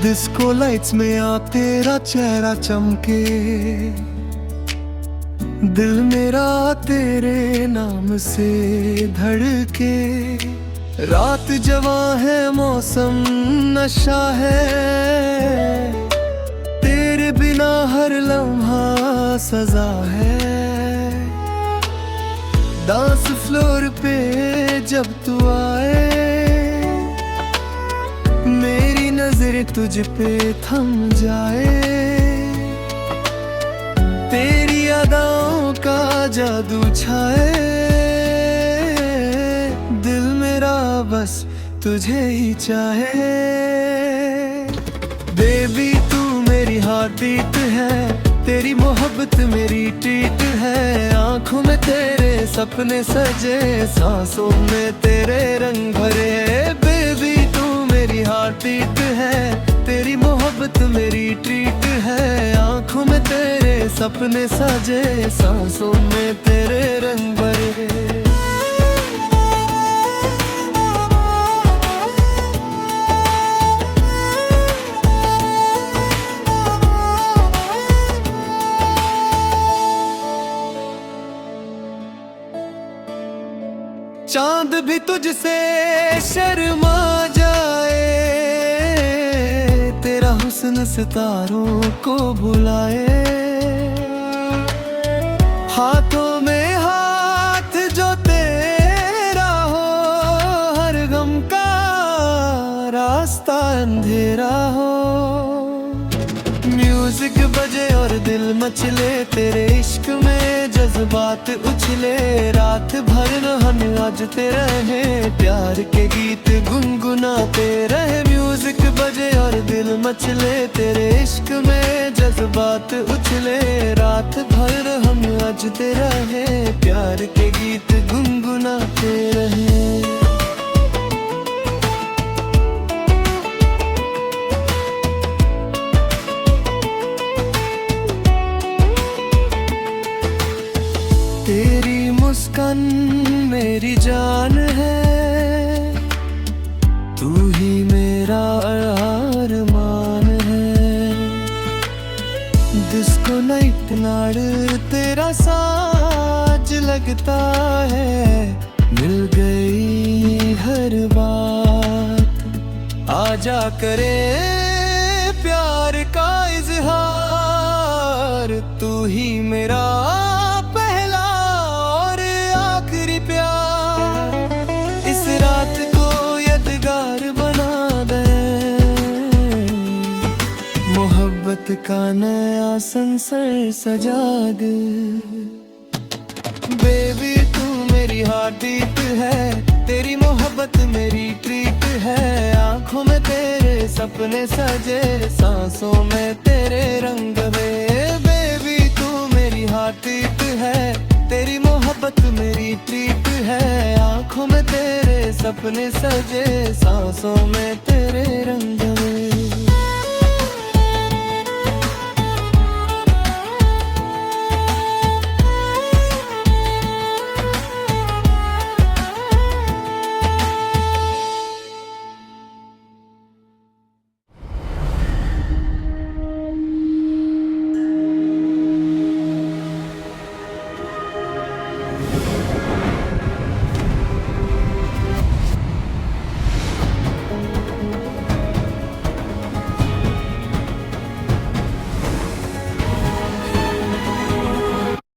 Disco lights में आ तेरा चेहरा चमके, दिल मेरा तेरे नाम से धड़के। रात जवां है, मौसम नशा है, तेरे बिना हर लम्हा सजा है। डांस फ्लोर पे जब तू आए, मेरी नजर तुझ पे थम जाए। तेरी अदाओं का जादू छाए, दिल मेरा बस तुझे ही चाहे। बेबी तू मेरी हार्ट बीट है, तेरी मोहब्बत मेरी ट्रीट है। आँखों में तेरे सपने सजे, सांसों में तेरे रंग भरे। बेबी तू मेरी हार्ट बीट है, तेरी मोहब्बत मेरी ट्रीट है। आँखों में तेरे सपने सजे, सांसों में तेरे रंग भरे। चांद भी तुझसे शर्मा जाए, तेरा हुस्न सितारों को बुलाए। हाथों में हाथ जो तेरा हो, हर गम का रास्ता अंधेरा हो। म्यूजिक बजे और दिल मचले, तेरे इश्क में जज्बात उछले। रात भर न हम नाचते रहे, प्यार के गीत गुनगुनाते रहे। म्यूजिक बजे और दिल मचले, तेरे इश्क में जज्बात उछले। रात भर हम नाचते रहे, प्यार के गीत गुनगुनाते रहे। तेरी मुस्कान मेरी जान है, तू ही मेरा अरमान है। डिस्को नाइट नाड़ तेरा साज लगता है, मिल गई हर बात। आजा करे प्यार का इजहार, तू ही मेरा मोहब्बत का नया संसार सजा दे। बेबी तू मेरी हार्ट बीट है, तेरी मोहब्बत मेरी ट्रीट है। आँखों में तेरे सपने सजे, सांसों में तेरे रंग में। बेबी तू मेरी हार्ट बीट है, तेरी मोहब्बत मेरी ट्रीट है। आँखों में तेरे सपने सजे, सांसों में तेरे रंग में।